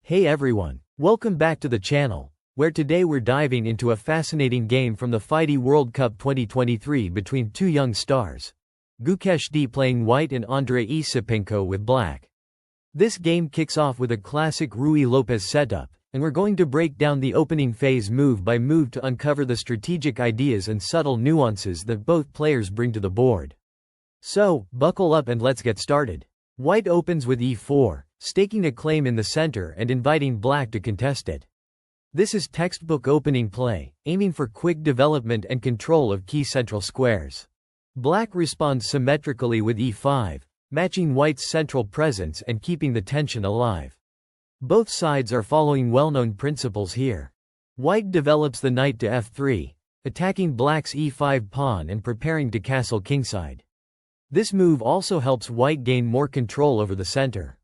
Hey everyone, welcome back to the channel, where today we're diving into a fascinating game from the FIDE World Cup 2023 between two young stars. Gukesh D playing white and Andrey Esipenko with black. This game kicks off with a classic Ruy Lopez setup, and we're going to break down the opening phase move by move to uncover the strategic ideas and subtle nuances that both players bring to the board. So, buckle up and let's get started. White opens with e4, staking a claim in the center and inviting black to contest it. This is textbook opening play, aiming for quick development and control of key central squares. Black responds symmetrically with e5, matching white's central presence and keeping the tension alive. Both sides are following well-known principles here. White develops the knight to f3, attacking black's e5 pawn and preparing to castle kingside. This move also helps white gain more control over the center.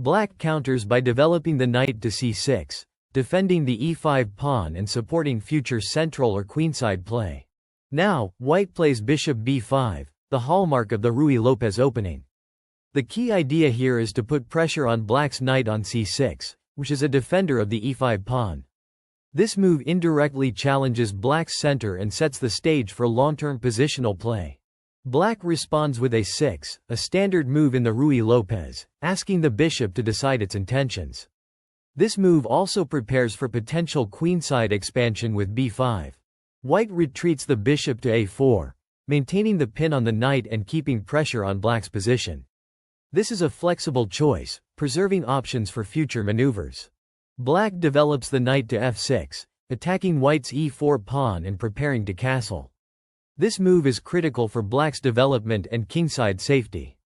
Black counters by developing the knight to c6, defending the e5 pawn and supporting future central or queenside play. Now, white plays bishop b5, the hallmark of the Ruy Lopez opening. The key idea here is to put pressure on black's knight on c6, which is a defender of the e5 pawn. This move indirectly challenges black's center and sets the stage for long-term positional play. Black responds with a6, a standard move in the Ruy Lopez, asking the bishop to decide its intentions. This move also prepares for potential queenside expansion with b5. White retreats the bishop to a4, maintaining the pin on the knight and keeping pressure on black's position. This is a flexible choice, preserving options for future maneuvers. Black develops the knight to f6, attacking white's e4 pawn and preparing to castle. This move is critical for black's development and kingside safety.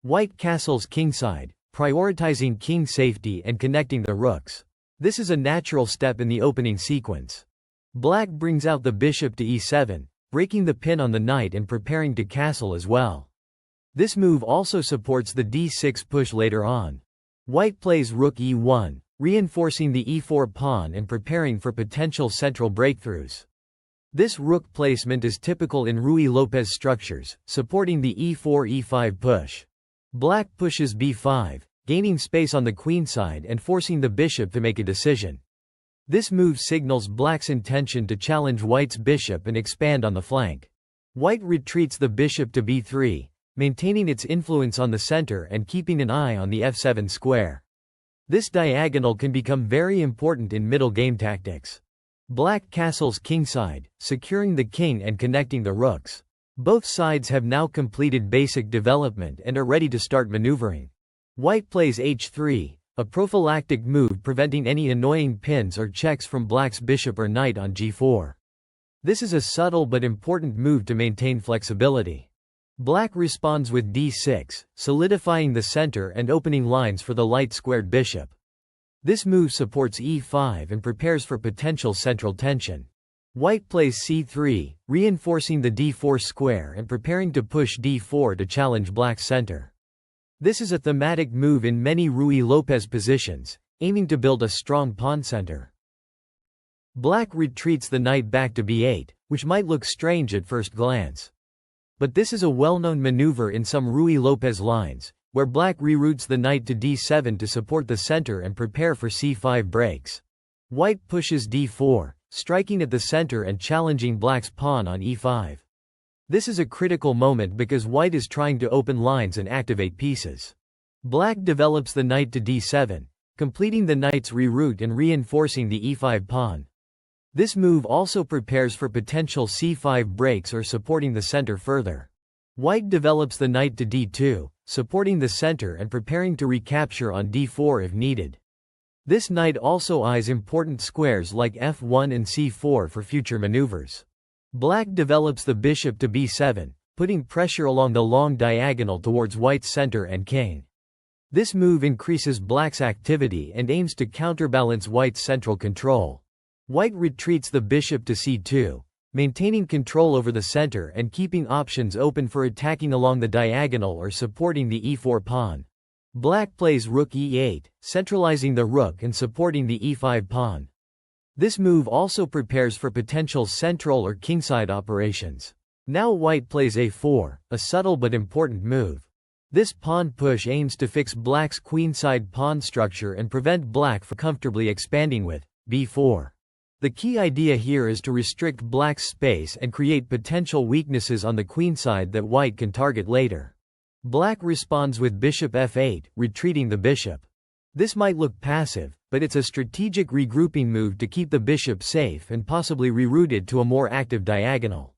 White castles kingside, prioritizing king safety and connecting the rooks. This is a natural step in the opening sequence. Black brings out the bishop to e7, breaking the pin on the knight and preparing to castle as well. This move also supports the d6 push later on. White plays rook e1, reinforcing the e4 pawn and preparing for potential central breakthroughs. This rook placement is typical in Ruy Lopez structures, supporting the e4-e5 push. Black pushes b5, gaining space on the queenside and forcing the bishop to make a decision. This move signals black's intention to challenge white's bishop and expand on the flank. White retreats the bishop to b3, maintaining its influence on the center and keeping an eye on the f7 square. This diagonal can become very important in middle game tactics. Black castles kingside, securing the king and connecting the rooks. Both sides have now completed basic development and are ready to start maneuvering. White plays h3, a prophylactic move preventing any annoying pins or checks from black's bishop or knight on g4. This is a subtle but important move to maintain flexibility. Black responds with d6, solidifying the center and opening lines for the light-squared bishop. This move supports e5 and prepares for potential central tension. White plays c3, reinforcing the d4 square and preparing to push d4 to challenge black's center. This is a thematic move in many Ruy Lopez positions, aiming to build a strong pawn center. Black retreats the knight back to b8, which might look strange at first glance. But this is a well-known maneuver in some Ruy Lopez lines, where black reroutes the knight to d7 to support the center and prepare for c5 breaks. White pushes d4, striking at the center and challenging black's pawn on e5. This is a critical moment because white is trying to open lines and activate pieces. Black develops the knight to d7, completing the knight's reroute and reinforcing the e5 pawn. This move also prepares for potential c5 breaks or supporting the center further. White develops the knight to d2, supporting the center and preparing to recapture on d4 if needed. This knight also eyes important squares like f1 and c4 for future maneuvers. Black develops the bishop to b7, putting pressure along the long diagonal towards white's center and king. This move increases black's activity and aims to counterbalance white's central control. White retreats the bishop to c2, maintaining control over the center and keeping options open for attacking along the diagonal or supporting the e4 pawn. Black plays rook e8, centralizing the rook and supporting the e5 pawn. This move also prepares for potential central or kingside operations. Now white plays a4, a subtle but important move. This pawn push aims to fix black's queenside pawn structure and prevent black from comfortably expanding with b4. The key idea here is to restrict black's space and create potential weaknesses on the queenside that white can target later. Black responds with bishop f8, retreating the bishop. This might look passive, but it's a strategic regrouping move to keep the bishop safe and possibly rerouted to a more active diagonal.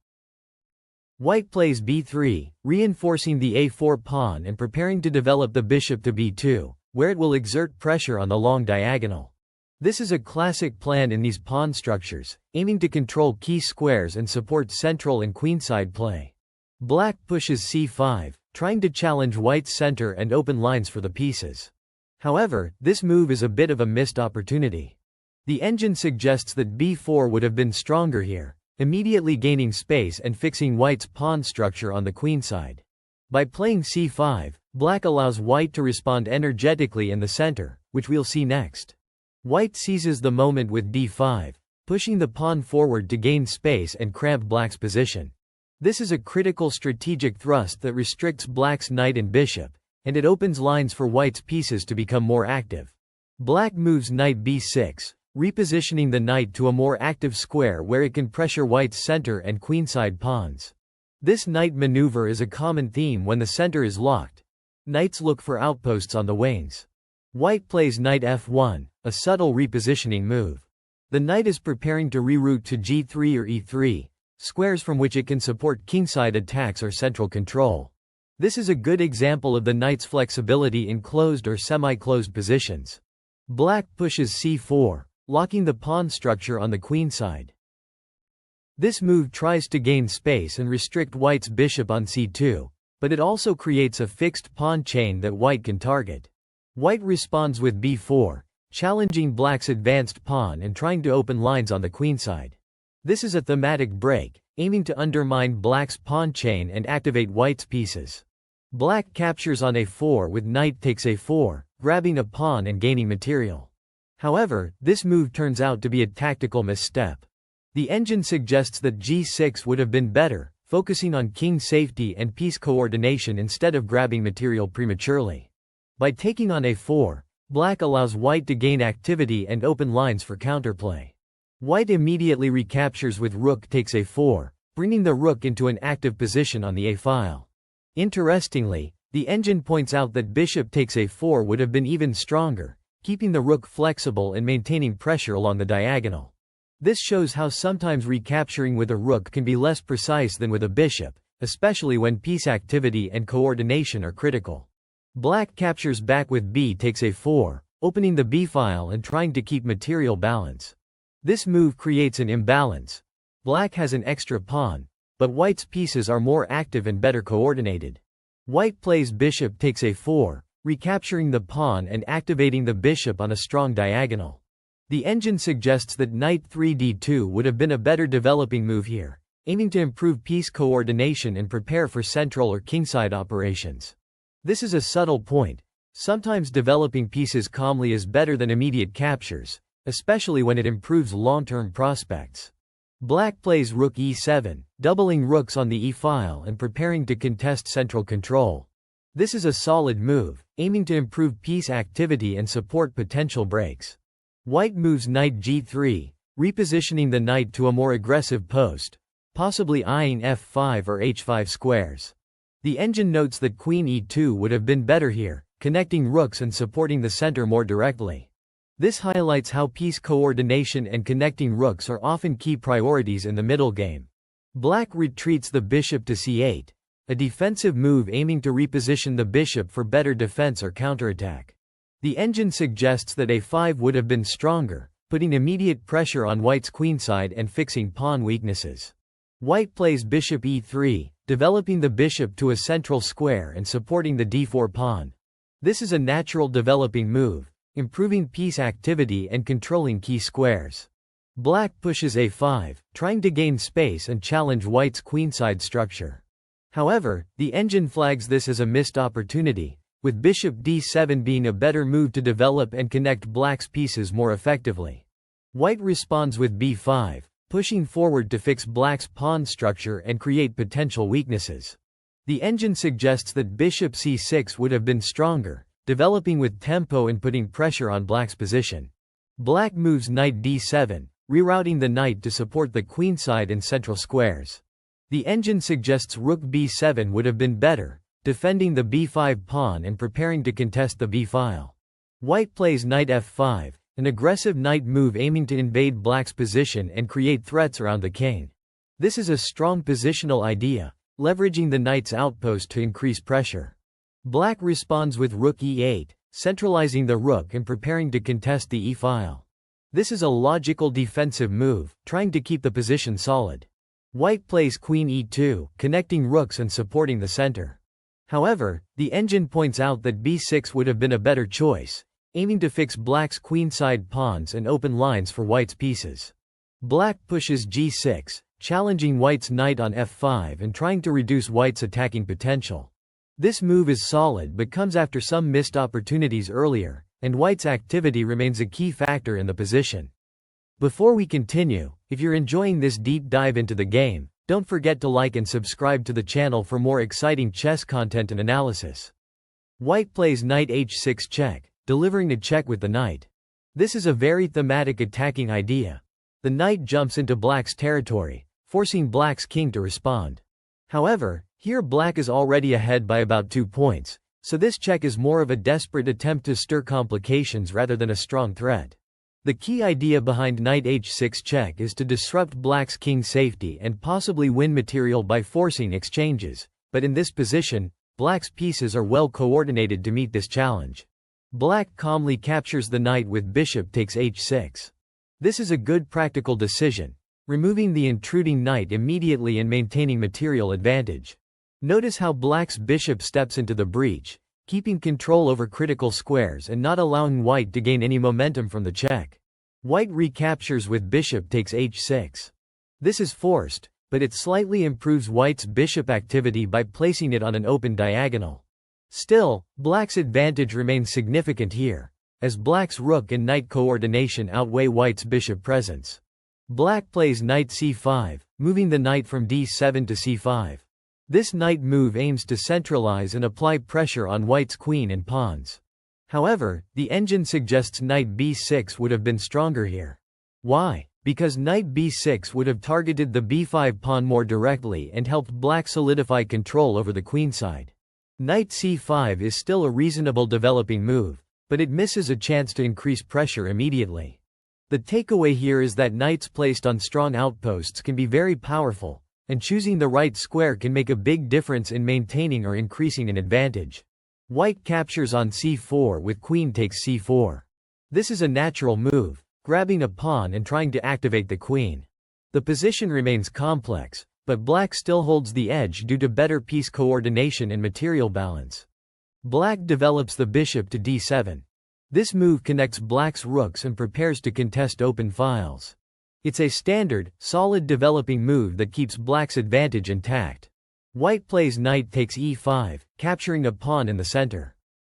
White plays b3, reinforcing the a4 pawn and preparing to develop the bishop to b2, where it will exert pressure on the long diagonal. This is a classic plan in these pawn structures, aiming to control key squares and support central and queenside play. Black pushes c5, trying to challenge white's center and open lines for the pieces. However, this move is a bit of a missed opportunity. The engine suggests that b4 would have been stronger here, immediately gaining space and fixing white's pawn structure on the queenside. By playing c5, black allows white to respond energetically in the center, which we'll see next. White seizes the moment with d5, pushing the pawn forward to gain space and cramp black's position. This is a critical strategic thrust that restricts black's knight and bishop, and it opens lines for white's pieces to become more active. Black moves knight b6, repositioning the knight to a more active square where it can pressure white's center and queenside pawns. This knight maneuver is a common theme when the center is locked. Knights look for outposts on the wings. White plays knight f1, a subtle repositioning move. The knight is preparing to reroute to g3 or e3, squares from which it can support kingside attacks or central control. This is a good example of the knight's flexibility in closed or semi-closed positions. Black pushes c4, locking the pawn structure on the queenside. This move tries to gain space and restrict white's bishop on c2, but it also creates a fixed pawn chain that white can target. White responds with b4, challenging black's advanced pawn and trying to open lines on the queenside. This is a thematic break, aiming to undermine black's pawn chain and activate white's pieces. Black captures on a4 with knight takes a4, grabbing a pawn and gaining material. However, this move turns out to be a tactical misstep. The engine suggests that g6 would have been better, focusing on king safety and piece coordination instead of grabbing material prematurely. By taking on a4, black allows white to gain activity and open lines for counterplay. White immediately recaptures with rook takes a4, bringing the rook into an active position on the a-file. Interestingly, the engine points out that bishop takes a4 would have been even stronger, keeping the rook flexible and maintaining pressure along the diagonal. This shows how sometimes recapturing with a rook can be less precise than with a bishop, especially when piece activity and coordination are critical. Black captures back with b takes a4, opening the b-file and trying to keep material balance. This move creates an imbalance. Black has an extra pawn, but white's pieces are more active and better coordinated. White plays bishop takes a4, recapturing the pawn and activating the bishop on a strong diagonal. The engine suggests that knight 3d2 would have been a better developing move here, aiming to improve piece coordination and prepare for central or kingside operations. This is a subtle point. Sometimes developing pieces calmly is better than immediate captures, especially when it improves long-term prospects. Black plays rook e7, doubling rooks on the e-file and preparing to contest central control. This is a solid move, aiming to improve piece activity and support potential breaks. White moves knight g3, repositioning the knight to a more aggressive post, possibly eyeing f5 or h5 squares. The engine notes that queen e2 would have been better here, connecting rooks and supporting the center more directly. This highlights how piece coordination and connecting rooks are often key priorities in the middle game. Black retreats the bishop to c8, a defensive move aiming to reposition the bishop for better defense or counterattack. The engine suggests that a5 would have been stronger, putting immediate pressure on white's queenside and fixing pawn weaknesses. White plays bishop e3, developing the bishop to a central square and supporting the d4 pawn. This is a natural developing move, improving piece activity and controlling key squares. Black pushes a5, trying to gain space and challenge white's queenside structure. However, the engine flags this as a missed opportunity, with bishop d7 being a better move to develop and connect black's pieces more effectively. White responds with b5, pushing forward to fix black's pawn structure and create potential weaknesses. The engine suggests that bishop c6 would have been stronger, developing with tempo and putting pressure on black's position. Black moves knight d7, rerouting the knight to support the queenside and central squares. The engine suggests rook b7 would have been better, defending the b5 pawn and preparing to contest the b-file. White plays knight f5, an aggressive knight move aiming to invade black's position and create threats around the king. This is a strong positional idea, leveraging the knight's outpost to increase pressure. Black responds with rook e8, centralizing the rook and preparing to contest the e-file. This is a logical defensive move, trying to keep the position solid. White plays queen e2, connecting rooks and supporting the center. However, the engine points out that b6 would have been a better choice, aiming to fix black's queenside pawns and open lines for white's pieces. Black pushes g6, challenging white's knight on f5 and trying to reduce white's attacking potential. This move is solid but comes after some missed opportunities earlier, and white's activity remains a key factor in the position. Before we continue, if you're enjoying this deep dive into the game, don't forget to like and subscribe to the channel for more exciting chess content and analysis. White plays knight h6 check, delivering a check with the knight. This is a very thematic attacking idea. The knight jumps into black's territory, forcing black's king to respond. However, here black is already ahead by about 2 points, so this check is more of a desperate attempt to stir complications rather than a strong threat. The key idea behind knight h6 check is to disrupt black's king's safety and possibly win material by forcing exchanges, but in this position, black's pieces are well coordinated to meet this challenge. Black calmly captures the knight with bishop takes h6. This is a good practical decision, removing the intruding knight immediately and maintaining material advantage. Notice how black's bishop steps into the breach, keeping control over critical squares and not allowing white to gain any momentum from the check. White recaptures with bishop takes h6. This is forced, but it slightly improves white's bishop activity by placing it on an open diagonal. Still, black's advantage remains significant here, as black's rook and knight coordination outweigh white's bishop presence. Black plays knight c5, moving the knight from d7 to c5. This knight move aims to centralize and apply pressure on white's queen and pawns. However, the engine suggests knight b6 would have been stronger here. Why? Because knight b6 would have targeted the b5 pawn more directly and helped black solidify control over the queenside. Knight c5 is still a reasonable developing move, but it misses a chance to increase pressure immediately. The takeaway here is that knights placed on strong outposts can be very powerful, and choosing the right square can make a big difference in maintaining or increasing an advantage. White captures on c4 with queen takes c4. This is a natural move, grabbing a pawn and trying to activate the queen. The position remains complex, but black still holds the edge due to better piece coordination and material balance. Black develops the bishop to d7. This move connects black's rooks and prepares to contest open files. It's a standard, solid developing move that keeps black's advantage intact. White plays knight takes e5, capturing a pawn in the center.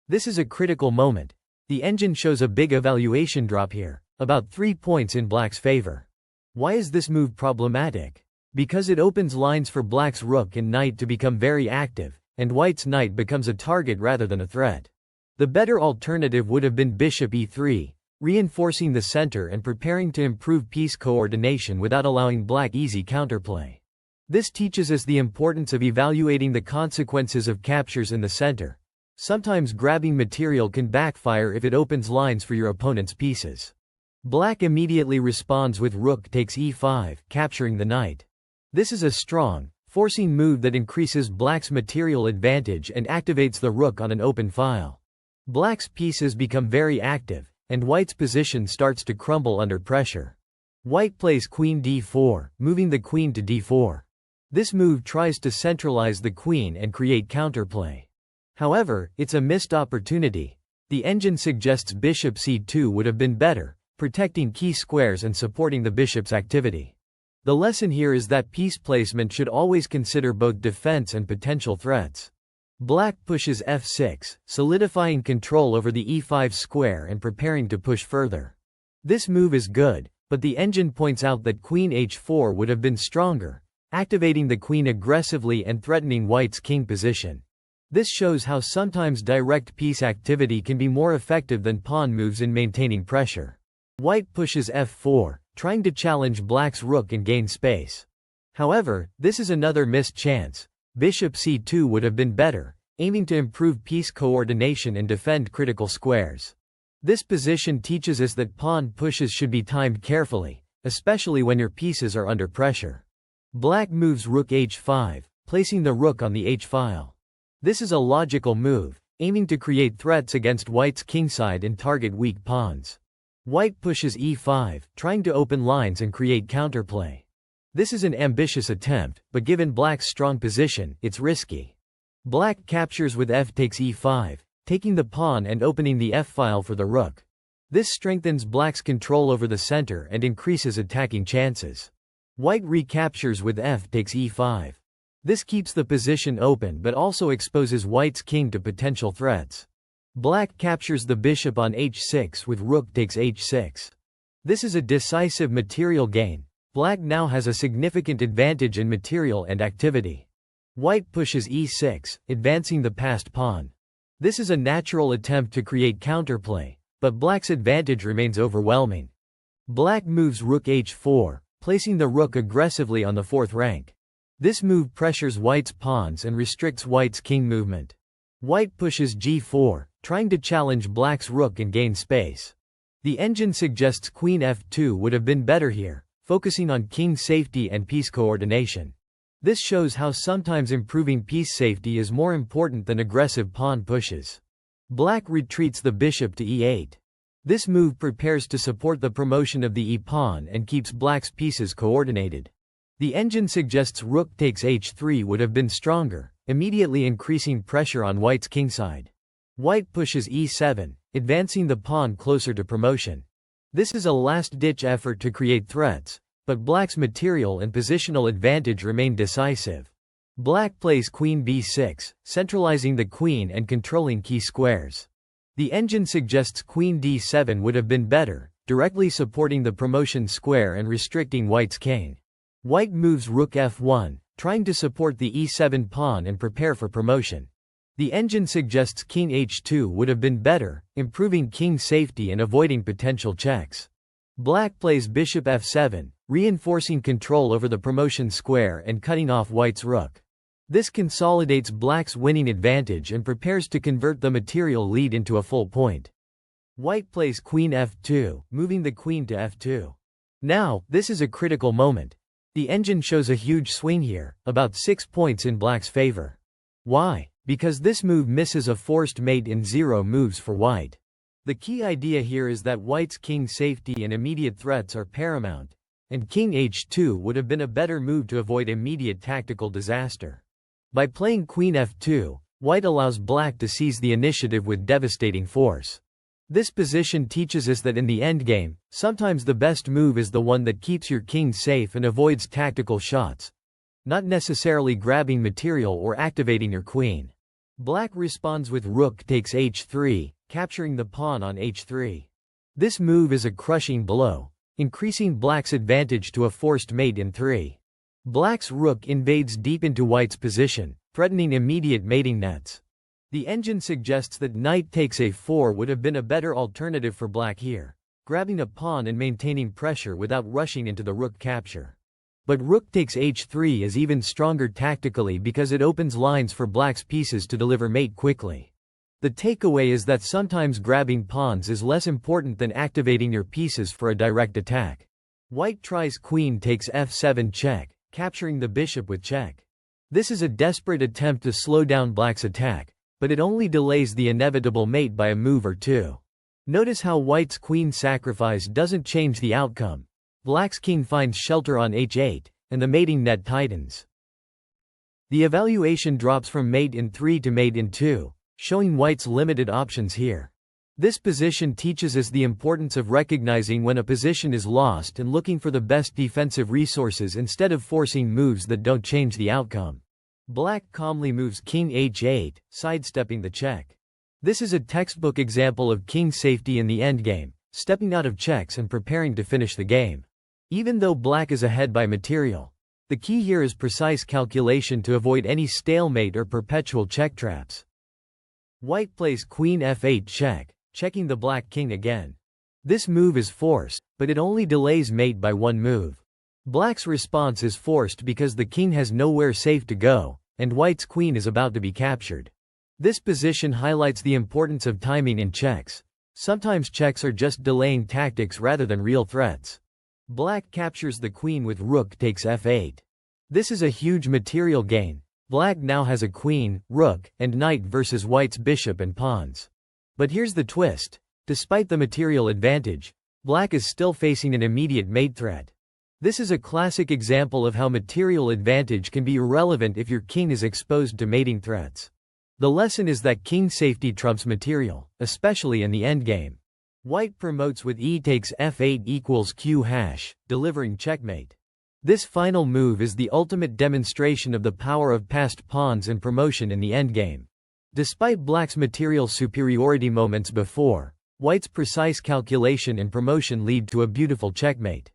This is a critical moment. The engine shows a big evaluation drop here, about 3 points in black's favor. Why is this move problematic? Because it opens lines for black's rook and knight to become very active, and white's knight becomes a target rather than a threat. The better alternative would have been bishop e3, reinforcing the center and preparing to improve piece coordination without allowing black easy counterplay. This teaches us the importance of evaluating the consequences of captures in the center. Sometimes grabbing material can backfire if it opens lines for your opponent's pieces. Black immediately responds with rook takes e5, capturing the knight. This is a strong, forcing move that increases black's material advantage and activates the rook on an open file. Black's pieces become very active, and white's position starts to crumble under pressure. White plays queen d4, moving the queen to d4. This move tries to centralize the queen and create counterplay. However, it's a missed opportunity. The engine suggests bishop c2 would have been better, protecting key squares and supporting the bishop's activity. The lesson here is that piece placement should always consider both defense and potential threats. Black pushes f6, solidifying control over the e5 square and preparing to push further. This move is good, but the engine points out that queen h4 would have been stronger, activating the queen aggressively and threatening white's king position. This shows how sometimes direct piece activity can be more effective than pawn moves in maintaining pressure. White pushes f4, trying to challenge black's rook and gain space. However, this is another missed chance. Bishop c2 would have been better, aiming to improve piece coordination and defend critical squares. This position teaches us that pawn pushes should be timed carefully, especially when your pieces are under pressure. Black moves rook h5, placing the rook on the h-file. This is a logical move, aiming to create threats against white's kingside and target weak pawns. White pushes e5, trying to open lines and create counterplay. This is an ambitious attempt, but given black's strong position, it's risky. Black captures with f takes e5, taking the pawn and opening the f-file for the rook. This strengthens black's control over the center and increases attacking chances. White recaptures with f takes e5. This keeps the position open but also exposes white's king to potential threats. Black captures the bishop on h6 with rook takes h6. This is a decisive material gain. Black now has a significant advantage in material and activity. White pushes e6, advancing the passed pawn. This is a natural attempt to create counterplay, but black's advantage remains overwhelming. Black moves rook h4, placing the rook aggressively on the fourth rank. This move pressures white's pawns and restricts white's king movement. White pushes g4, trying to challenge black's rook and gain space. The engine suggests queen f2 would have been better here, focusing on king safety and piece coordination. This shows how sometimes improving piece safety is more important than aggressive pawn pushes. Black retreats the bishop to e8. This move prepares to support the promotion of the e-pawn and keeps black's pieces coordinated. The engine suggests rook takes h3 would have been stronger, immediately increasing pressure on white's kingside. White pushes e7, advancing the pawn closer to promotion. This is a last-ditch effort to create threats, but black's material and positional advantage remain decisive. Black plays queen b6, centralizing the queen and controlling key squares. The engine suggests queen d7 would have been better, directly supporting the promotion square and restricting white's king. White moves rook f1, trying to support the e7 pawn and prepare for promotion. The engine suggests king h2 would have been better, improving king safety and avoiding potential checks. Black plays bishop f7, reinforcing control over the promotion square and cutting off white's rook. This consolidates black's winning advantage and prepares to convert the material lead into a full point. White plays queen f2, moving the queen to f2. Now, this is a critical moment. The engine shows a huge swing here, about 6 points in black's favor. Why? Because this move misses a forced mate in 0 moves for white. The key idea here is that white's king safety and immediate threats are paramount, and king h2 would have been a better move to avoid immediate tactical disaster. By playing queen f2, white allows black to seize the initiative with devastating force. This position teaches us that in the endgame, sometimes the best move is the one that keeps your king safe and avoids tactical shots, not necessarily grabbing material or activating your queen. Black responds with rook takes h3, capturing the pawn on h3. This move is a crushing blow, increasing black's advantage to a forced mate in 3. Black's rook invades deep into white's position, threatening immediate mating nets. The engine suggests that knight takes a4 would have been a better alternative for black here, grabbing a pawn and maintaining pressure without rushing into the rook capture. But rook takes h3 is even stronger tactically because it opens lines for black's pieces to deliver mate quickly. The takeaway is that sometimes grabbing pawns is less important than activating your pieces for a direct attack. White tries queen takes f7 check, capturing the bishop with check. This is a desperate attempt to slow down black's attack, but it only delays the inevitable mate by a move or two. Notice how white's queen sacrifice doesn't change the outcome. Black's king finds shelter on h8, and the mating net tightens. The evaluation drops from mate in 3 to mate in 2, showing white's limited options here. This position teaches us the importance of recognizing when a position is lost and looking for the best defensive resources instead of forcing moves that don't change the outcome. Black calmly moves king h8, sidestepping the check. This is a textbook example of king safety in the endgame, stepping out of checks and preparing to finish the game. Even though black is ahead by material, The key here is precise calculation to avoid any stalemate or perpetual check traps. White plays queen f8 check, checking the black king again. This move is forced, but it only delays mate by one move. Black's response is forced because the king has nowhere safe to go, and white's queen is about to be captured. This position highlights the importance of timing in checks. Sometimes checks are just delaying tactics rather than real threats. Black captures the queen with rook takes f8. This is a huge material gain. Black now has a queen, rook, and knight versus white's bishop and pawns. But here's the twist. Despite the material advantage, black is still facing an immediate mate threat. This is a classic example of how material advantage can be irrelevant if your king is exposed to mating threats. The lesson is that king safety trumps material, especially in the endgame. White promotes with e takes f8 equals q hash, delivering checkmate. This final move is the ultimate demonstration of the power of passed pawns and promotion in the endgame. Despite black's material superiority moments before, white's precise calculation and promotion lead to a beautiful checkmate.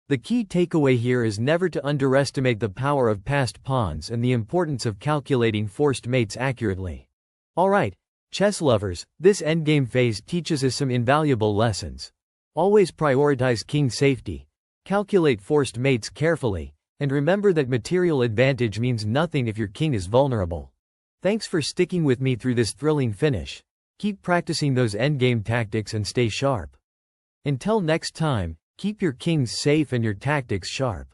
The key takeaway here is never to underestimate the power of passed pawns and the importance of calculating forced mates accurately. Alright, chess lovers, this endgame phase teaches us some invaluable lessons. Always prioritize king safety. Calculate forced mates carefully, and remember that material advantage means nothing if your king is vulnerable. Thanks for sticking with me through this thrilling finish. Keep practicing those endgame tactics and stay sharp. Until next time, keep your kings safe and your tactics sharp.